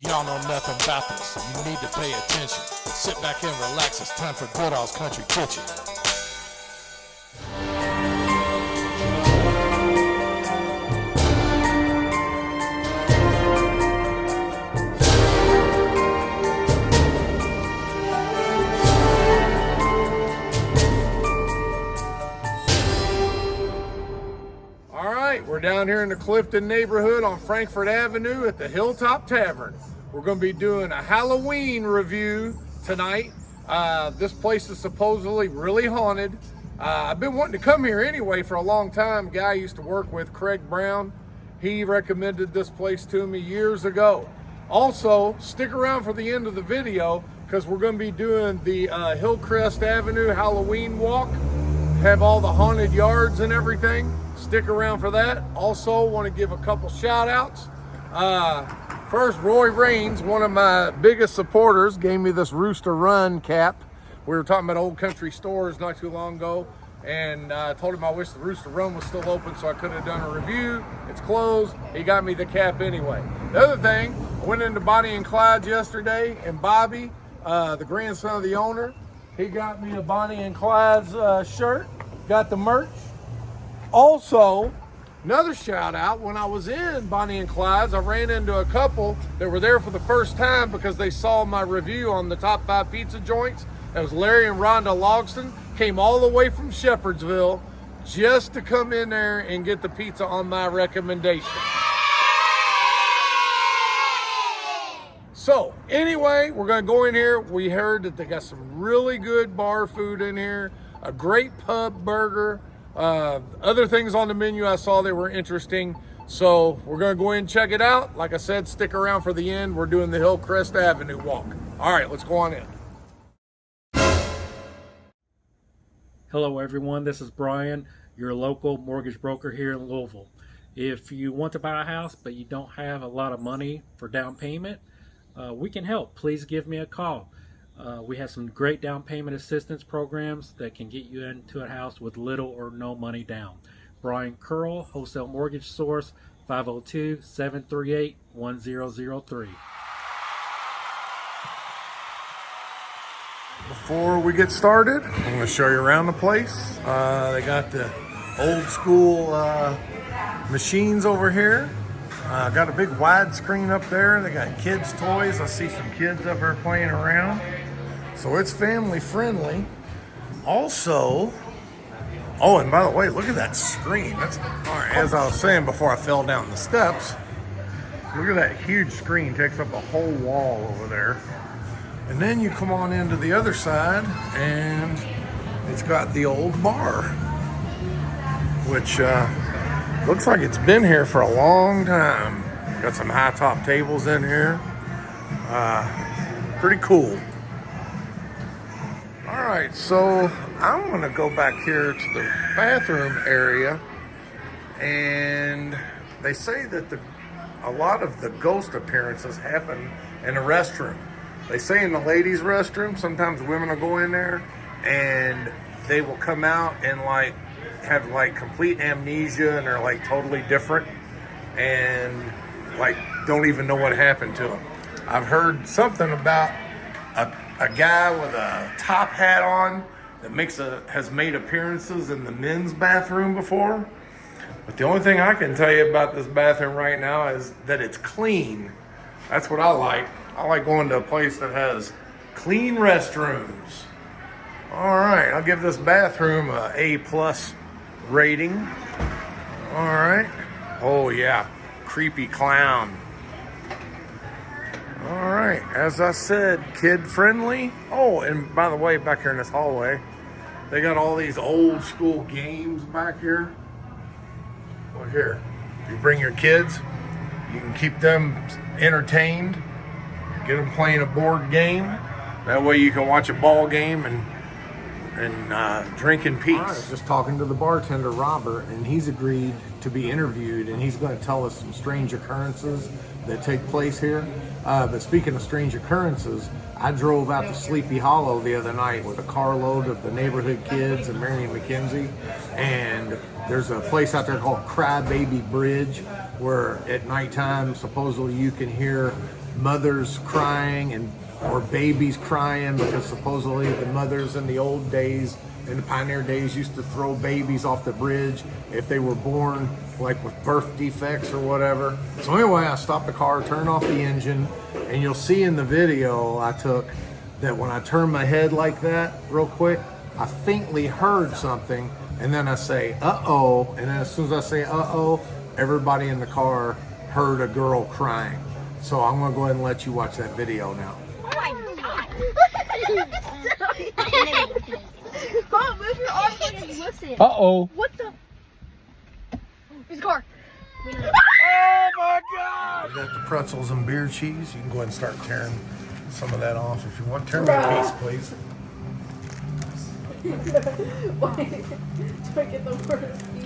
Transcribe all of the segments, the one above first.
Y'all know nothing about this. You need to pay attention. Sit back and relax. It's time for Goodall's Country Kitchen. All right, we're down here in the Clifton neighborhood on Frankfort Avenue at the Hilltop Tavern. We're going to be doing a Halloween review tonight. This place is supposedly really haunted. I've been wanting to come here anyway for a long time. A guy I used to work with, Craig Brown, he recommended this place to me years ago. Also, stick around for the end of the video because we're going to be doing the Hillcrest Avenue Halloween walk. Have all the haunted yards and everything. Stick around for that. Also, want to give a couple shout outs. First, Roy Raines, one of my biggest supporters, gave me this Rooster Run cap. We were talking about Old Country Stores not too long ago, and I told him I wish the Rooster Run was still open so I could have done a review. It's closed. He got me the cap anyway. The other thing, I went into Bonnie and Clyde's yesterday, and Bobby, the grandson of the owner, he got me a Bonnie and Clyde's shirt, got the merch. Also, another shout out, when I was in Bonnie and Clyde's, I ran into a couple that were there for the first time because they saw my review on the top 5 pizza joints. That was Larry and Rhonda Logston, came all the way from Shepherdsville just to come in there and get the pizza on my recommendation. So anyway, we're gonna go in here. We heard that they got some really good bar food in here, a great pub burger. Other things on the menu I saw that were interesting. So we're gonna go in and check it out. Like I said, stick around for the end. We're doing the Hillcrest Avenue walk. All right, let's go on in. Hello everyone, this is Brian, your local mortgage broker here in Louisville. If you want to buy a house but you don't have a lot of money for down payment, we can help. Please give me a call. We have some great down payment assistance programs that can get you into a house with little or no money down. Brian Curl, Wholesale Mortgage Source, 502-738-1003. Before we get started, I'm going to show you around the place. They got the old school machines over here. Got a big widescreen up there. They got kids' toys. I see some kids up there playing around. So it's family friendly. Also, oh, and by the way, look at that screen. That's, as I was saying before I fell down the steps, look at that huge screen. Takes up a whole wall over there. And then you come on into the other side and it's got the old bar, which looks like it's been here for a long time. Got some high top tables in here. Pretty cool. All right, so I'm gonna go back here to the bathroom area, and they say that a lot of the ghost appearances happen in the restroom. They say in the ladies' restroom, sometimes women will go in there and they will come out and have complete amnesia and they're totally different and don't even know what happened to them. I've heard something about a guy with a top hat on that has made appearances in the men's bathroom before. But the only thing I can tell you about this bathroom right now is that it's clean. That's what I like. I like going to a place that has clean restrooms. All right, I'll give this bathroom a A+ rating. All right. Oh yeah, creepy clown. All right, as I said, kid friendly. Oh, and by the way, back here in this hallway, they got all these old school games back here. Look here, you bring your kids, you can keep them entertained, get them playing a board game. That way you can watch a ball game and drink in peace. I was just talking to the bartender, Robert, and he's agreed to be interviewed, and he's going to tell us some strange occurrences that take place here. But speaking of strange occurrences, I drove out to Sleepy Hollow the other night with a carload of the neighborhood kids and Marion McKenzie, and there's a place out there called Crybaby Bridge where at nighttime supposedly you can hear mothers crying or babies crying, because supposedly the mothers in the old days, in the pioneer days, used to throw babies off the bridge if they were born like with birth defects or whatever. So anyway, I stopped the car, turned off the engine, and you'll see in the video I took that when I turn my head like that real quick, I faintly heard something, and then I say, uh-oh, and then as soon as I say, uh-oh, everybody in the car heard a girl crying. So I'm gonna go ahead and let you watch that video now. Oh my god! Mom, move your arm so you can listen. Uh-oh. What the? There's a car. Oh my God! I got the pretzels and beer cheese. You can go ahead and start tearing some of that off if you want. Tear me a piece, please.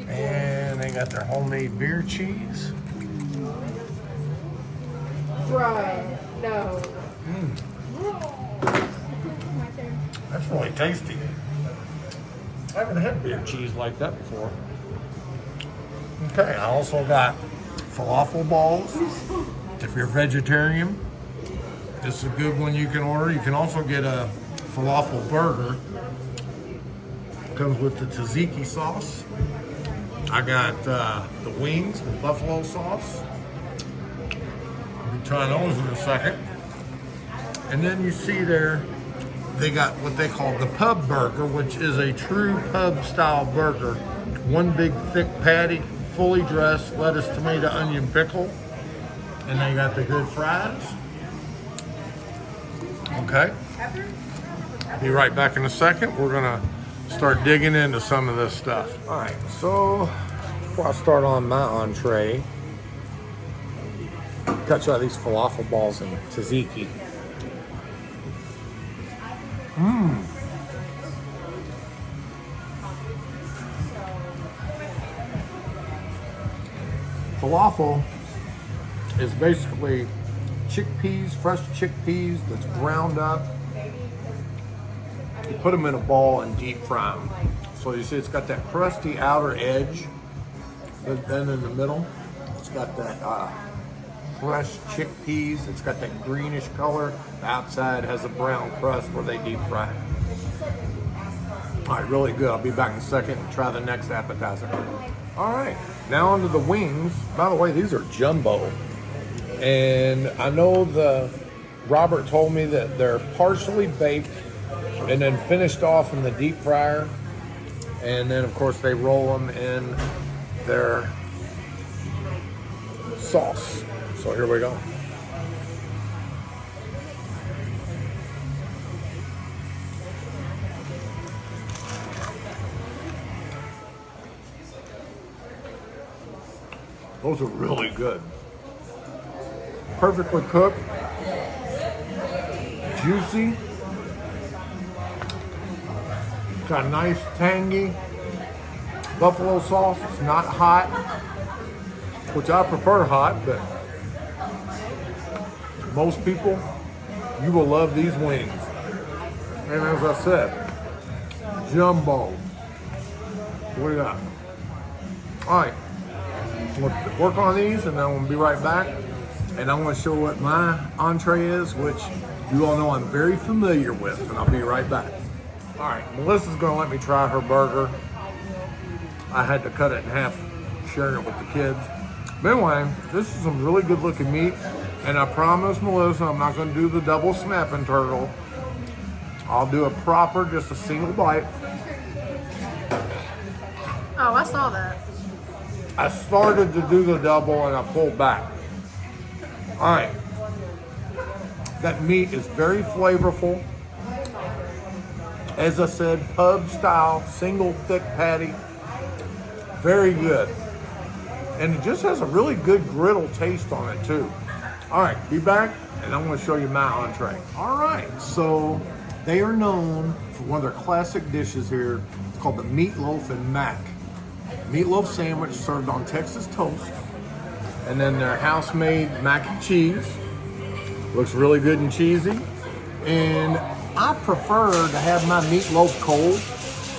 And they got their homemade beer cheese. Right. No. That's really tasty. I haven't had beer cheese like that before. Okay, I also got falafel balls. If you're vegetarian, this is a good one you can order. You can also get a falafel burger. Comes with the tzatziki sauce. I got the wings with buffalo sauce. I'll be trying those in a second. And then you see there, they got what they call the pub burger, which is a true pub style burger. One big thick patty, fully dressed, lettuce, tomato, onion, pickle. And they got the good fries. Okay. Be right back in a second. We're gonna start digging into some of this stuff. All right, so before I start on my entree, got you out these falafel balls and tzatziki. Falafel is basically chickpeas, fresh chickpeas that's ground up. You put them in a ball and deep fry them. So you see it's got that crusty outer edge, but then in the middle, it's got that fresh chickpeas. It's got that greenish color. The outside has a brown crust where they deep fry it. All right, really good. I'll be back in a second and try the next appetizer. All right, now onto the wings. By the way, these are jumbo. And I know Robert told me that they're partially baked and then finished off in the deep fryer. And then of course they roll them in their sauce. So here we go. Those are really good. Perfectly cooked, juicy, got a nice tangy buffalo sauce. It's not hot, which I prefer hot, but most people, you will love these wings. And as I said, jumbo. What do you got? All right, we'll work on these and then we'll be right back. And I'm going to show what my entree is, which you all know I'm very familiar with, and I'll be right back. All right, Melissa's going to let me try her burger. I had to cut it in half, sharing it with the kids. But anyway, this is some really good looking meat, and I promise Melissa I'm not going to do the double snapping turtle. I'll do a proper, just a single bite. Oh, I saw that. I started to do the double and I pulled back. All right, that meat is very flavorful. As I said, pub style, single thick patty, very good. And it just has a really good griddle taste on it too. All right, be back and I'm gonna show you my entree. All right, so they are known for one of their classic dishes here. It's called the meatloaf and mac. Meatloaf sandwich served on Texas toast. And then their house-made mac and cheese. Looks really good and cheesy. And I prefer to have my meatloaf cold.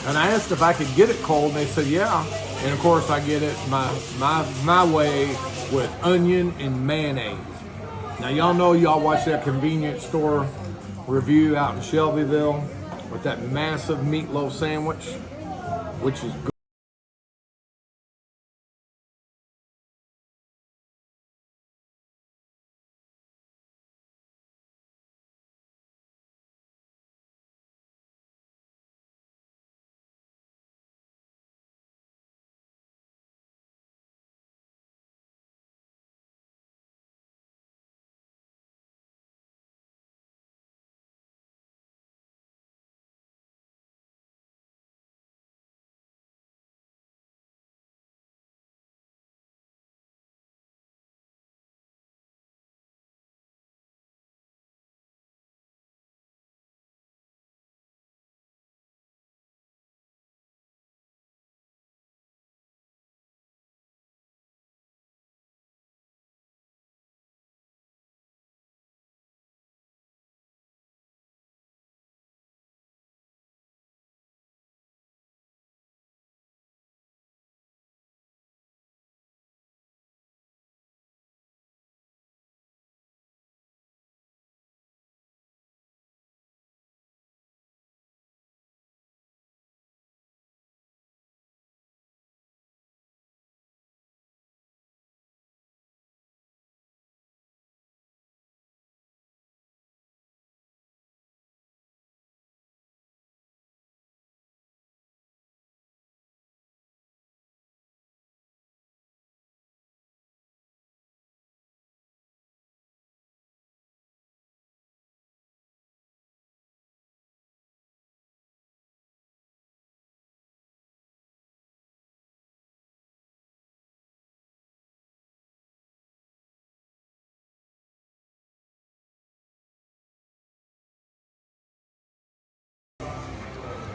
And I asked if I could get it cold, and they said yeah. And of course I get it my way with onion and mayonnaise. Now y'all know y'all watched that convenience store review out in Shelbyville with that massive meatloaf sandwich, which is good.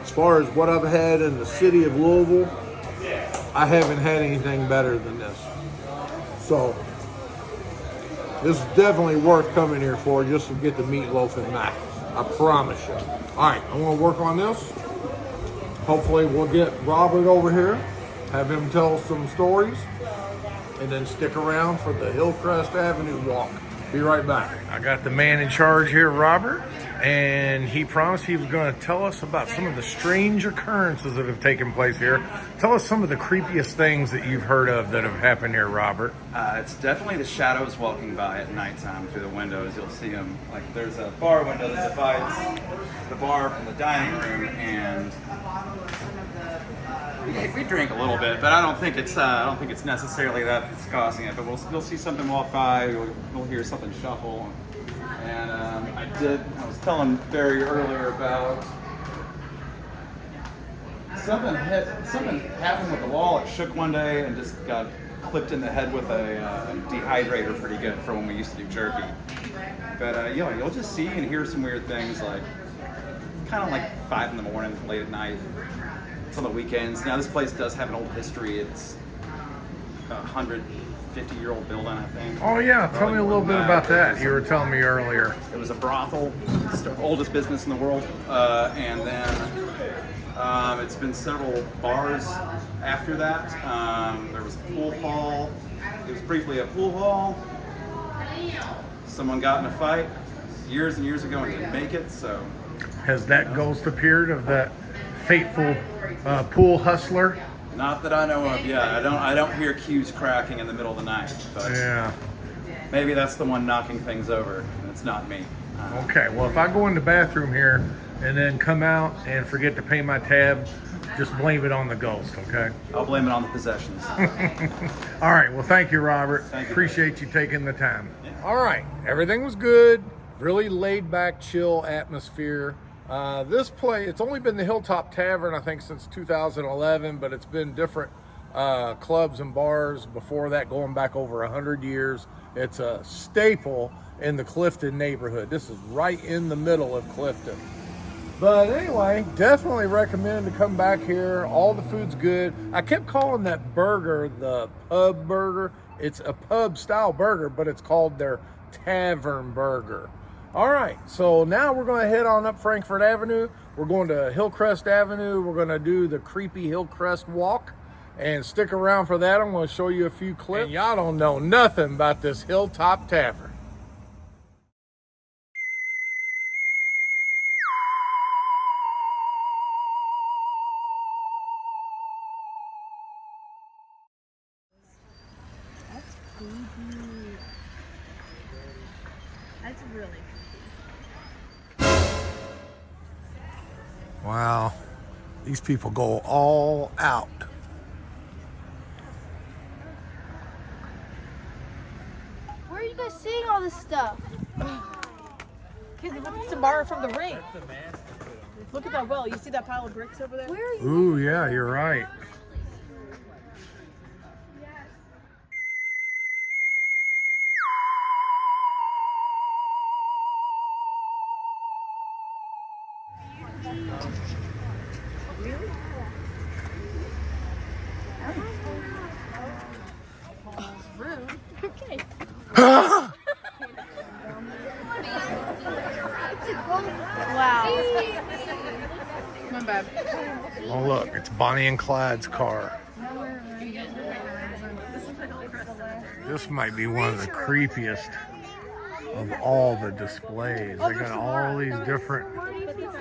As far as what I've had in the city of Louisville, I haven't had anything better than this. So this is definitely worth coming here for, just to get the meatloaf and mac. I promise you. All right, I'm gonna work on this. Hopefully we'll get Robert over here, have him tell us some stories, and then stick around for the Hillcrest Avenue walk. Be right back. I got the man in charge here, Robert, and he promised he was going to tell us about some of the strange occurrences that have taken place here. Tell us some of the creepiest things that you've heard of that have happened here, Robert. It's definitely the shadows walking by at nighttime through the windows. You'll see them. Like there's a bar window that divides the bar from the dining room, and we drink a little bit, but I don't think it's necessarily that that's causing it. But we'll see something walk by. We'll hear something shuffle. And I was telling Barry earlier about something happened with the wall. It shook one day and just got clipped in the head with a dehydrator pretty good for when we used to do jerky. But you'll just see and hear some weird things, like kind of like 5 in the morning, late at night. It's on the weekends. Now this place does have an old history. It's a 150-year-old building, I think. Oh yeah, tell me a little bit about that. You were telling me earlier. It was a brothel. It's the oldest business in the world. And then it's been several bars after that. There was a pool hall. It was briefly a pool hall. Someone got in a fight years and years ago and didn't make it, so. Has that ghost appeared of that fateful pool hustler? Not that I know of. Yeah, I don't hear cues cracking in the middle of the night. But yeah. Maybe that's the one knocking things over, and it's not me. Okay, well, if I go in the bathroom here and then come out and forget to pay my tab, just blame it on the ghost, okay? I'll blame it on the possessions. All right, well, thank you, Robert. Thank you. Appreciate you taking the time. Yeah. All right, everything was good. Really laid back, chill atmosphere. This place, it's only been the Hilltop Tavern, I think, since 2011, but it's been different clubs and bars before that, going back over 100 years. It's a staple in the Clifton neighborhood. This is right in the middle of Clifton. But anyway, definitely recommend to come back here. All the food's good. I kept calling that burger the pub burger. It's a pub style burger, but it's called their Tavern burger. All right, so now we're going to head on up Frankfort Avenue. We're going to Hillcrest Avenue. We're going to do the creepy Hillcrest walk, and stick around for that. I'm going to show you a few clips. And y'all don't know nothing about this Hilltop Tavern. It's really Wow. These people go all out. Where are you guys seeing all this stuff? Kids, look at some borrow from the ring. Look at that well. You see that pile of bricks over there? Where are you? Ooh, yeah, you're right. Okay. Wow. My bad. Oh, look, it's Bonnie and Clyde's car. This might be one of the creepiest of all the displays. They got all these different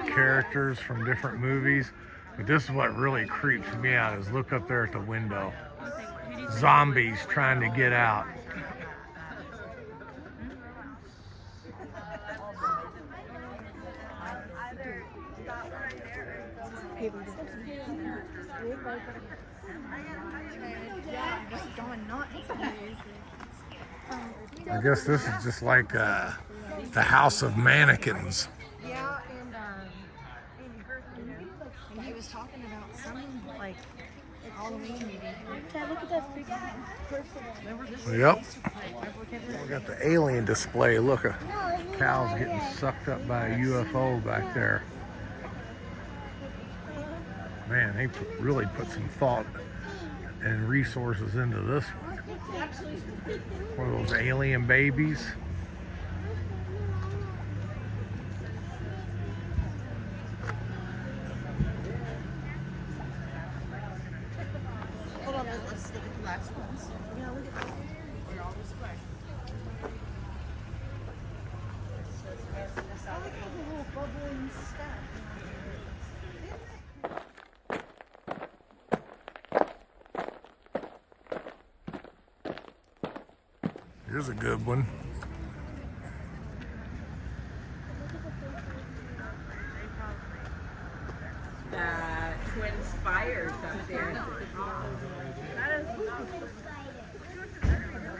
characters from different movies. But this is what really creeps me out, is look up there at the window. Zombies trying to get out. I guess this is just like the House of Mannequins. Yeah, and he was talking about something like Halloween meeting. Dad, look at that freaking person. Yep. We got the alien display. Look, a cow's getting sucked up by a UFO back there. Man, they really put some thought and resources into this one. One of those alien babies. Hold on, let's look at the last ones. Yeah, look at that. They're all this way. That's all the little bubbling stuff. Here's a good one. Twin spires up there.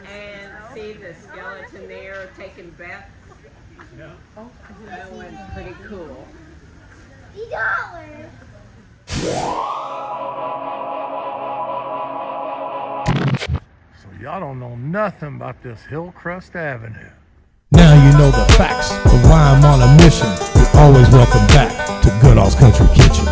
And see the skeleton there taking baths. That one's pretty cool. $50. So y'all don't know nothing about this Hillcrest Avenue. Now you know the facts of why I'm on a mission. You're always welcome back to Goodall's Country Kitchen.